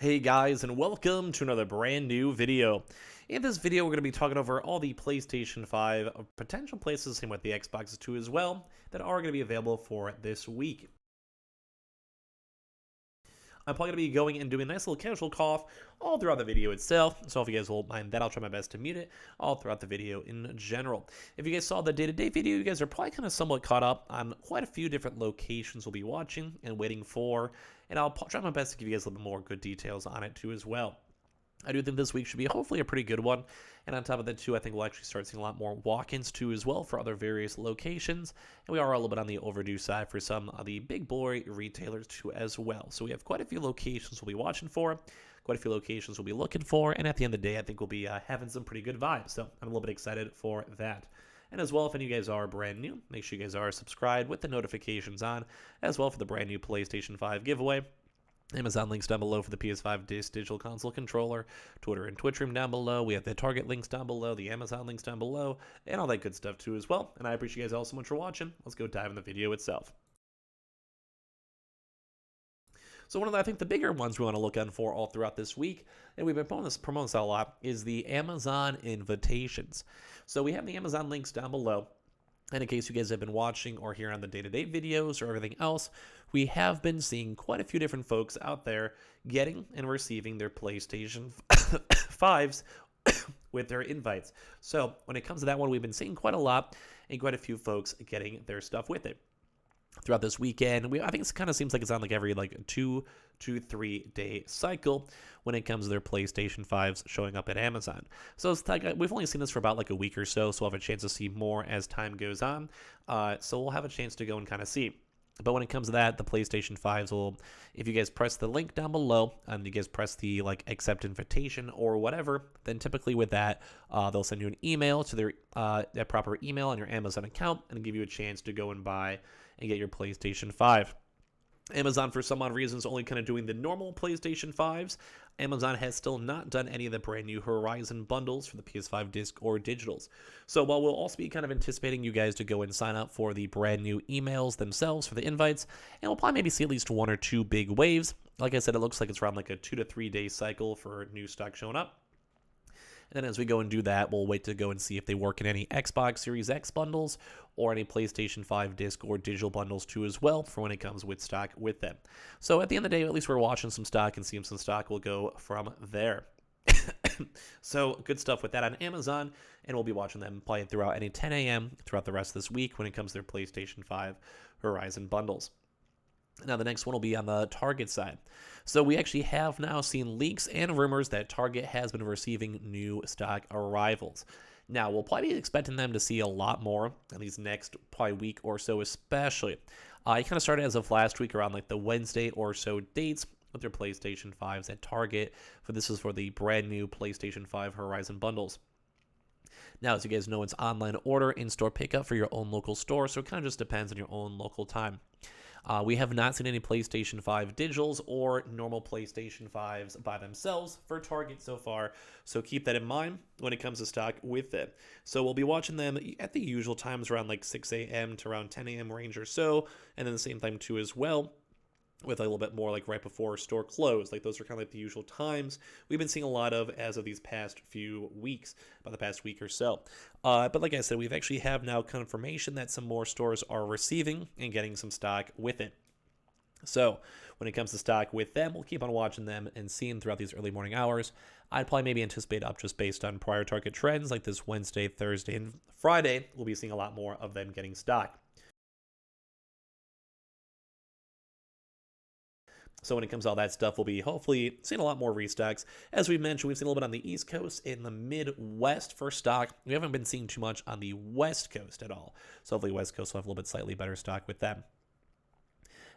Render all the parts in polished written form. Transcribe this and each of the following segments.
Hey guys, and welcome to another brand new video. In this video, we're going to be talking over all the PlayStation 5 potential places, same with the Xbox 2 as well, that are going to be available for this week. I'm probably going to be going and doing a nice little casual cough all throughout the video itself, so if you guys will mind that, I'll try my best to mute it all throughout the video in general. If you guys saw the day-to-day video, you guys are probably kind of somewhat caught up on quite a few different locations we'll be watching and waiting for, and I'll try my best to give you guys a little bit more good details on it too as well. I do think this week should be hopefully a pretty good one. And on top of that, too, I think we'll actually start seeing a lot more walk-ins, too, as well for other various locations. And we are a little bit on the overdue side for some of the big boy retailers, too, as well. So we have quite a few locations we'll be watching for, quite a few locations we'll be looking for. And at the end of the day, I think we'll be having some pretty good vibes. So I'm a little bit excited for that. And as well, if any of you guys are brand new, make sure you guys are subscribed with the notifications on, as well for the brand new PlayStation 5 giveaway. Amazon links down below for the PS5 Digital Console Controller, Twitter and Twitch room down below. We have the Target links down below, the Amazon links down below, and all that good stuff too as well. And I appreciate you guys all so much for watching. Let's go dive in the video itself. So one of the, I think the bigger ones we want to look out for all throughout this week, and we've been promoting this a lot, is the Amazon invitations. So we have the Amazon links down below. And in case you guys have been watching or here on the day-to-day videos or everything else, we have been seeing quite a few different folks out there getting and receiving their PlayStation 5s with their invites. So when it comes to that one, we've been seeing quite a lot and quite a few folks getting their stuff with it. Throughout this weekend, I think it kind of seems like it's on like every 2 to 3 day cycle when it comes to their PlayStation 5s showing up at Amazon. So it's like, we've only seen this for about like a week or so, so we'll have a chance to see more as time goes on. So we'll have a chance to go and kind of see. But when it comes to that, the PlayStation 5s will, if you guys press the link down below and you guys press the accept invitation or whatever, then typically with that, they'll send you an email to their proper email on your Amazon account and give you a chance to go and buy and get your PlayStation 5. Amazon, for some odd reasons, only kind of doing the normal PlayStation 5s. Amazon has still not done any of the brand new Horizon bundles for the PS5 disc or digitals. So while we'll also be kind of anticipating you guys to go and sign up for the brand new emails themselves for the invites, and we'll probably maybe see at least 1 or 2 big waves. Like I said, it looks like it's around like a 2 to 3 day cycle for new stock showing up. And then as we go and do that, we'll wait to go and see if they work in any Xbox Series X bundles or any PlayStation 5 disc or digital bundles too as well for when it comes with stock with them. So at the end of the day, at least we're watching some stock and seeing some stock will go from there. So good stuff with that on Amazon, and we'll be watching them play throughout any 10 a.m. throughout the rest of this week when it comes to their PlayStation 5 Horizon bundles. Now, the next one will be on the Target side. So we actually have now seen leaks and rumors that Target has been receiving new stock arrivals. Now, we'll probably be expecting them to see a lot more in these next probably week or so especially. It kind of started as of last week around like the Wednesday or so dates with their PlayStation 5s at Target. This is for the brand new PlayStation 5 Horizon bundles. Now, as you guys know, it's online order, in-store pickup for your own local store, so it kind of just depends on your own local time. We have not seen any PlayStation 5 digitals or normal PlayStation 5s by themselves for Target so far, so keep that in mind when it comes to stock with it. So we'll be watching them at the usual times around like 6 a.m. to around 10 a.m. range or so, and then the same time too as well, with a little bit more like right before store close. Like those are kind of like the usual times we've been seeing a lot of as of these past few weeks, about the past week or so. But like I said, we've actually have now confirmation that some more stores are receiving and getting some stock with it. So when it comes to stock with them, we'll keep on watching them and seeing throughout these early morning hours. I'd probably maybe anticipate up just based on prior Target trends like this Wednesday, Thursday, and Friday, we'll be seeing a lot more of them getting stock. So when it comes to all that stuff, we'll be hopefully seeing a lot more restocks. As we mentioned, we've seen a little bit on the East Coast, in the Midwest for stock. We haven't been seeing too much on the West Coast at all. So hopefully West Coast will have a little bit slightly better stock with them.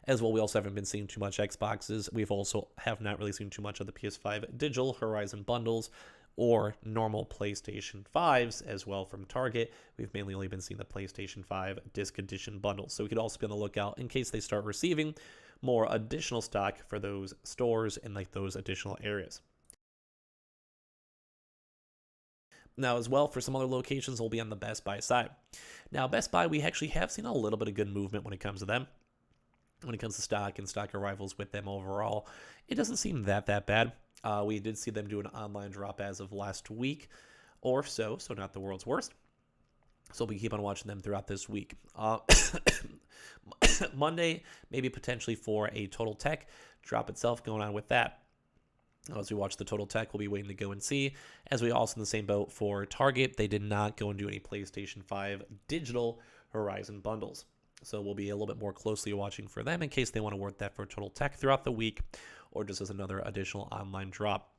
As well, we also haven't been seeing too much Xboxes. We've also have not really seen too much of the PS5 Digital Horizon bundles or normal PlayStation 5s as well from Target. We've mainly only been seeing the PlayStation 5 Disc Edition bundles. So we could also be on the lookout in case they start receiving more additional stock for those stores in like those additional areas. Now, as well, for some other locations, we'll be on the Best Buy side. Now, Best Buy, we actually have seen a little bit of good movement when it comes to them. when it comes to stock and stock arrivals with them overall, it doesn't seem that bad. We did see them do an online drop as of last week or so, so not the world's worst. So we keep on watching them throughout this week. Monday, maybe potentially for a Total Tech drop itself going on with that. As we watch the Total Tech, we'll be waiting to go and see. As we also in the same boat for Target, they did not go and do any PlayStation 5 Digital Horizon bundles. So we'll be a little bit more closely watching for them in case they want to work that for Total Tech throughout the week or just as another additional online drop.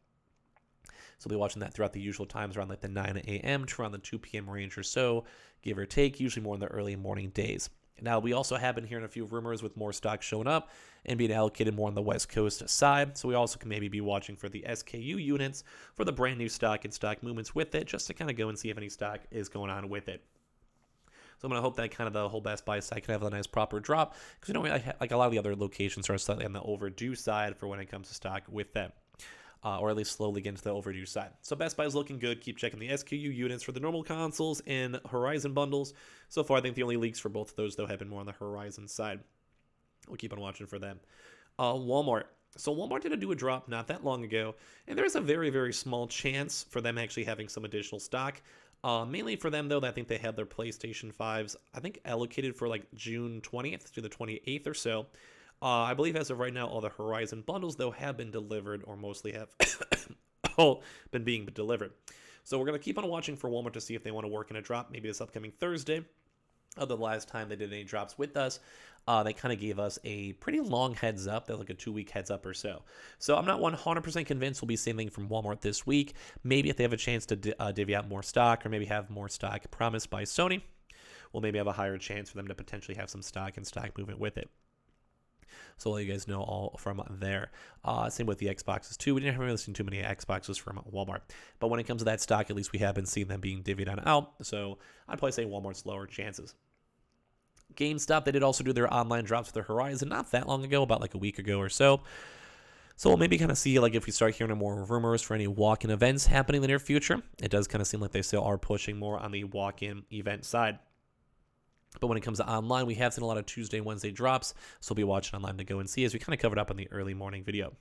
So we'll be watching that throughout the usual times around like the 9 a.m. to around the 2 p.m. range or so, give or take, usually more in the early morning days. Now, we also have been hearing a few rumors with more stock showing up and being allocated more on the West Coast side. So we also can maybe be watching for the SKU units for the brand new stock and stock movements with it, just to kind of go and see if any stock is going on with it. So I'm going to hope that kind of the whole Best Buy side can have a nice proper drop, because like a lot of the other locations are slightly on the overdue side for when it comes to stock with them. Or at least slowly get into the overdue side. So Best Buy is looking good. Keep checking the SKU units for the normal consoles and Horizon bundles. So far, I think the only leaks for both of those, though, have been more on the Horizon side. We'll keep on watching for them. Walmart. So Walmart did do a drop not that long ago, and there's a very, very small chance for them actually having some additional stock. Mainly for them, though, I think they had their PlayStation 5s, I think, allocated for like June 20th to the 28th or so. I believe as of right now, all the Horizon bundles, though, have been delivered or mostly have all been being delivered. So we're going to keep on watching for Walmart to see if they want to work in a drop, maybe this upcoming Thursday. The last time they did any drops with us, they kind of gave us a pretty long heads up. They're like a 2-week heads up or so. So I'm not 100% convinced we'll be seeing anything from Walmart this week. Maybe if they have a chance to divvy out more stock or maybe have more stock promised by Sony, we'll maybe have a higher chance for them to potentially have some stock and stock movement with it. So I'll let you guys know all from there. Same with the Xboxes too. We didn't really see too many Xboxes from Walmart. But when it comes to that stock, at least we have been seeing them being divvied on out. So I'd probably say Walmart's lower chances. GameStop, they did also do their online drops for their Horizon not that long ago, about like a week ago or so. So we'll maybe kind of see like if we start hearing more rumors for any walk-in events happening in the near future. It does kind of seem like they still are pushing more on the walk-in event side. But when it comes to online, we have seen a lot of Tuesday and Wednesday drops, so we'll be watching online to go and see, as we kind of covered up in the early morning video.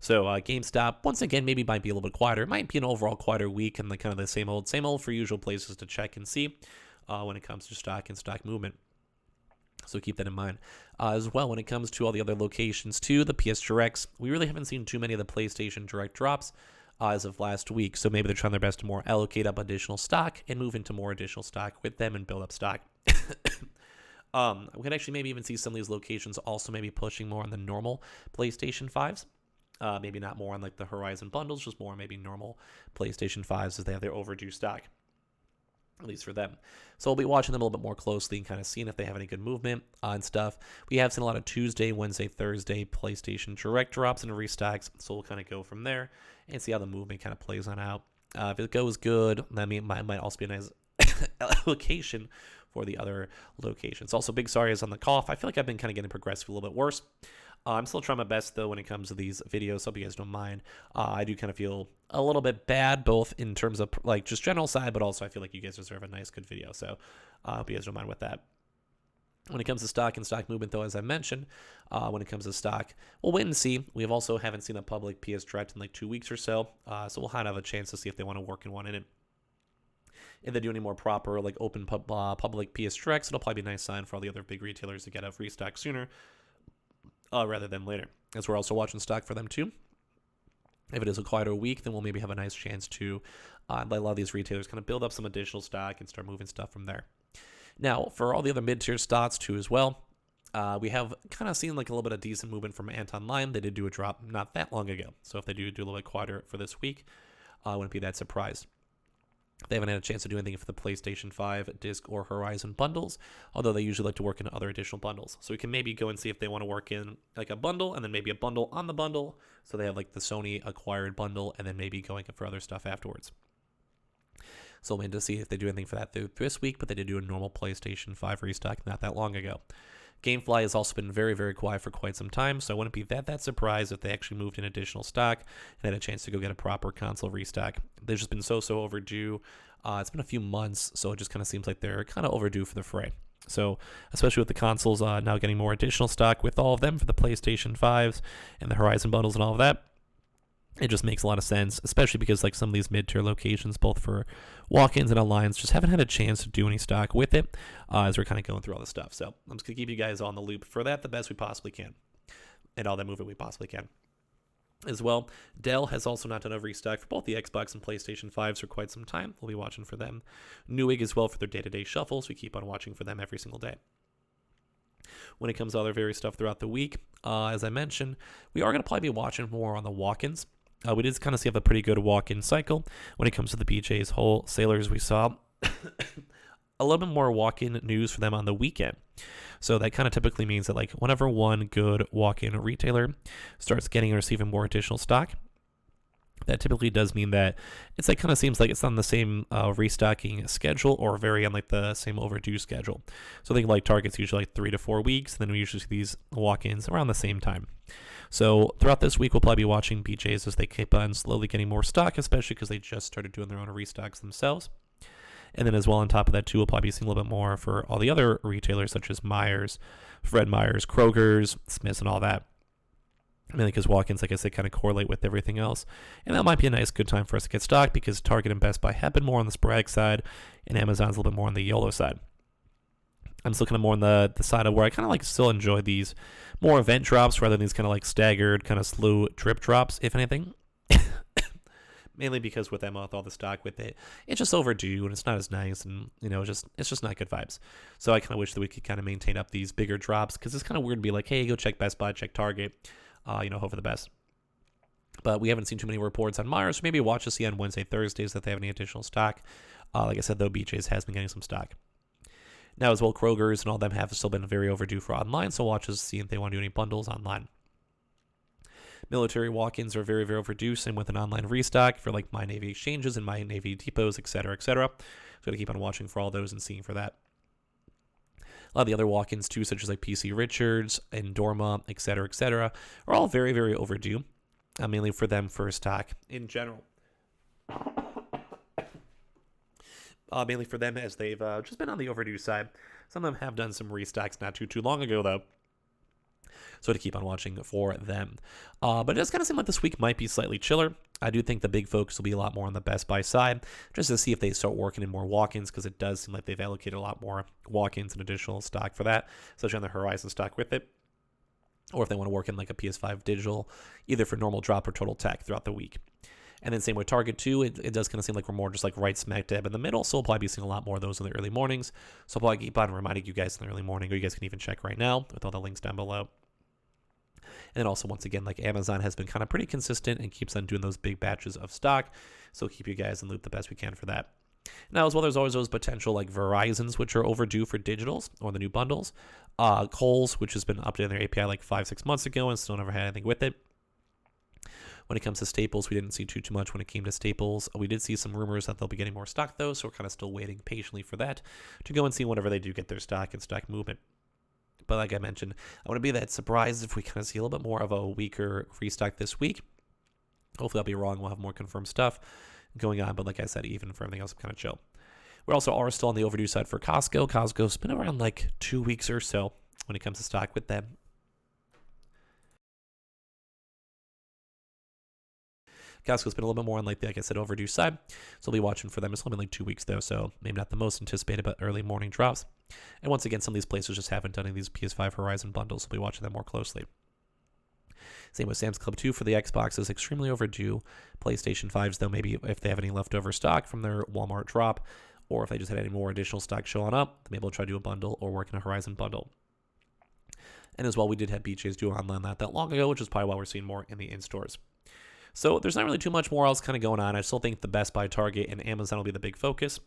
So GameStop, once again, maybe might be a little bit quieter. It might be an overall quieter week and kind of the same old for usual places to check and see when it comes to stock and stock movement. So keep that in mind. As well, when it comes to all the other locations too, the PS Directs, we really haven't seen too many of the PlayStation Direct drops as of last week. So maybe they're trying their best to more allocate up additional stock and move into more additional stock with them and build up stock. We could actually maybe even see some of these locations also maybe pushing more on the normal PlayStation 5s. Maybe not more on like the Horizon bundles, just more maybe normal PlayStation 5s as they have their overdue stock, at least for them. So we'll be watching them a little bit more closely and kind of seeing if they have any good movement on stuff. We have seen a lot of Tuesday, Wednesday, Thursday PlayStation Direct drops and restocks, so we'll kind of go from there and see how the movement kind of plays on out. If it goes good, that might also be a nice allocation for the other locations. Also, big sorry is on the cough. I feel like I've been kind of getting progressively a little bit worse. I'm still trying my best, though, when it comes to these videos, so hope you guys don't mind. I do kind of feel a little bit bad, both in terms of like just general side, but also I feel like you guys deserve a nice, good video. So I hope you guys don't mind with that. When it comes to stock and stock movement, though, as I mentioned, when it comes to stock, we'll wait and see. We haven't seen a public PS Direct in like 2 weeks or so, so we'll kind of have a chance to see if they want to work in one in it. If they do any more proper, like open public PS Directs, it'll probably be a nice sign for all the other big retailers to get a restock sooner rather than later, as we're also watching stock for them too. If it is a quieter week, then we'll maybe have a nice chance to let a lot of these retailers kind of build up some additional stock and start moving stuff from there. Now, for all the other mid-tier stocks too as well, we have kind of seen like a little bit of decent movement from Anton Line. They did do a drop not that long ago, so if they do a little bit quieter for this week, I wouldn't be that surprised. They haven't had a chance to do anything for the PlayStation 5 disc or Horizon bundles, although they usually like to work in other additional bundles. So we can maybe go and see if they want to work in like a bundle and then maybe a bundle on the bundle. So they have like the Sony acquired bundle and then maybe going for other stuff afterwards. So we'll wait to see if they do anything for that through this week, but they did do a normal PlayStation 5 restock not that long ago. GameFly has also been very, very quiet for quite some time, so I wouldn't be that surprised if they actually moved in additional stock and had a chance to go get a proper console restock. They've just been so overdue. It's been a few months, so it just kind of seems like they're kind of overdue for the fray. So especially with the consoles now getting more additional stock with all of them for the PlayStation 5s and the Horizon bundles and all of that, it just makes a lot of sense, especially because like some of these mid-tier locations, both for walk-ins and online, just haven't had a chance to do any stock with it as we're kind of going through all this stuff. So I'm just going to keep you guys on the loop for that the best we possibly can and all that movement we possibly can. As well, Dell has also not done a restock for both the Xbox and PlayStation 5s for quite some time. We'll be watching for them. Newegg as well for their day-to-day shuffles. We keep on watching for them every single day. When it comes to other various stuff throughout the week, as I mentioned, we are going to probably be watching more on the walk-ins. We did kind of see a pretty good walk-in cycle when it comes to the BJ's wholesalers. We saw a little bit more walk-in news for them on the weekend. So that kind of typically means that like whenever one good walk-in retailer starts getting and receiving more additional stock, that typically does mean that it's like kind of seems like it's on the same restocking schedule or very on like the same overdue schedule. So I think like Target's usually like 3 to 4 weeks, and then we usually see these walk-ins around the same time. So throughout this week, we'll probably be watching BJ's as they keep on slowly getting more stock, especially because they just started doing their own restocks themselves. And then as well on top of that too, we'll probably be seeing a little bit more for all the other retailers such as Myers, Fred Meyer's, Kroger's, Smith's, and all that. I mean, because walk-ins, like I said, kind of correlate with everything else. And that might be a nice, good time for us to get stock because Target and Best Buy have been more on the sporadic side and Amazon's a little bit more on the YOLO side. I'm still kind of more on the side of where I kind of like still enjoy these more event drops rather than these kind of like staggered, kind of slow drip drops, if anything. Mainly because with them, with all the stock with it, it's just overdue and it's not as nice and, you know, it's just not good vibes. So I kind of wish that we could kind of maintain up these bigger drops because it's kind of weird to be like, hey, go check Best Buy, check Target, hope for the best. But we haven't seen too many reports on Myers, so maybe watch to see on Wednesday, Thursdays that they have any additional stock. Like I said, though, BJ's has been getting some stock. Now, as well, Kroger's and all them have still been very overdue for online, so watch to see if they want to do any bundles online. Military walk-ins are very, very overdue, same with an online restock for like My Navy exchanges and My Navy depots, etc., etc. So got to keep on watching for all those and seeing for that. A lot of the other walk-ins too, such as like PC Richards and Dorma, etc., are all very, very overdue, mainly for them for stock in general. Mainly for them as they've just been on the overdue side. Some of them have done some restocks not too long ago, though. So to keep on watching for them. But it does kind of seem like this week might be slightly chiller. I do think the big focus will be a lot more on the Best Buy side, just to see if they start working in more walk-ins, because it does seem like they've allocated a lot more walk-ins and additional stock for that, especially on the Horizon stock with it. Or if they want to work in like a PS5 Digital, either for normal drop or total tech throughout the week. And then same with Target too, it does kind of seem like we're more just like right smack dab in the middle, so we'll probably be seeing a lot more of those in the early mornings. So I'll probably keep on reminding you guys in the early morning, or you guys can even check right now with all the links down below. And then also, once again, like Amazon has been kind of pretty consistent and keeps on doing those big batches of stock. So we'll keep you guys in the loop the best we can for that. Now, as well, there's always those potential like Verizons, which are overdue for digitals or the new bundles. Kohl's, which has been updating their API like 5-6 months ago and still never had anything with it. When it comes to Staples, we didn't see too much when it came to Staples. We did see some rumors that they'll be getting more stock, though, so we're kind of still waiting patiently for that to go and see whenever they do get their stock and stock movement. But like I mentioned, I want to be that surprised if we kind of see a little bit more of a weaker restock this week. Hopefully I'll be wrong. We'll have more confirmed stuff going on. But like I said, even for everything else, I'm kind of chill. We also are still on the overdue side for Costco. Costco's been around like 2 weeks or so when it comes to stock with them. Costco's been a little bit more on like I said, overdue side. So I'll be watching for them. It's only been like 2 weeks though, so maybe not the most anticipated, but early morning drops. And once again, some of these places just haven't done any of these PS5 Horizon bundles, so we'll be watching them more closely. Same with Sam's Club 2 for the Xbox is extremely overdue. PlayStation 5s, though, maybe if they have any leftover stock from their Walmart drop, or if they just had any more additional stock showing up, maybe they'll try to do a bundle or work in a Horizon bundle. And as well, we did have BJ's do online not that long ago, which is probably why we're seeing more in the in-stores. So there's not really too much more else kind of going on. I still think the Best Buy, Target, and Amazon will be the big focus.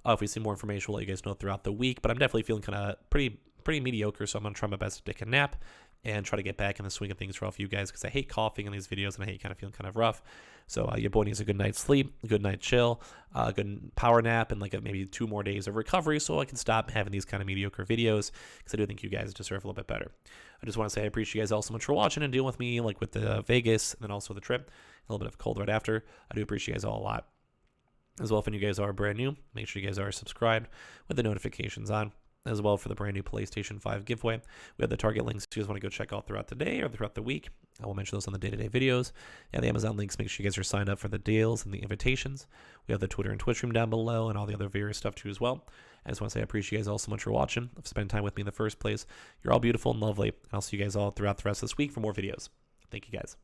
If we see more information, we'll let you guys know throughout the week. But I'm definitely feeling kind of pretty mediocre, so I'm going to try my best to take a nap and try to get back in the swing of things for all of you guys, because I hate coughing in these videos and I hate kind of feeling kind of rough. So your boy needs a good night's sleep, a good night chill, a good power nap, and like maybe 2 more days of recovery so I can stop having these kind of mediocre videos, because I do think you guys deserve a little bit better. I just want to say I appreciate you guys all so much for watching and dealing with me, like with the Vegas and then also the trip. A little bit of cold right after. I do appreciate you guys all a lot. As well, if any of you guys are brand new, make sure you guys are subscribed with the notifications on. as well for the brand new PlayStation 5 giveaway. We have the Target links if you guys want to go check out throughout the day or throughout the week. I will mention those on the day-to-day videos. Yeah, the Amazon links, make sure you guys are signed up for the deals and the invitations. We have the Twitter and Twitch room down below and all the other various stuff too as well. I just want to say I appreciate you guys all so much for watching, for spending time with me in the first place. You're all beautiful and lovely, and I'll see you guys all throughout the rest of this week for more videos. Thank you guys.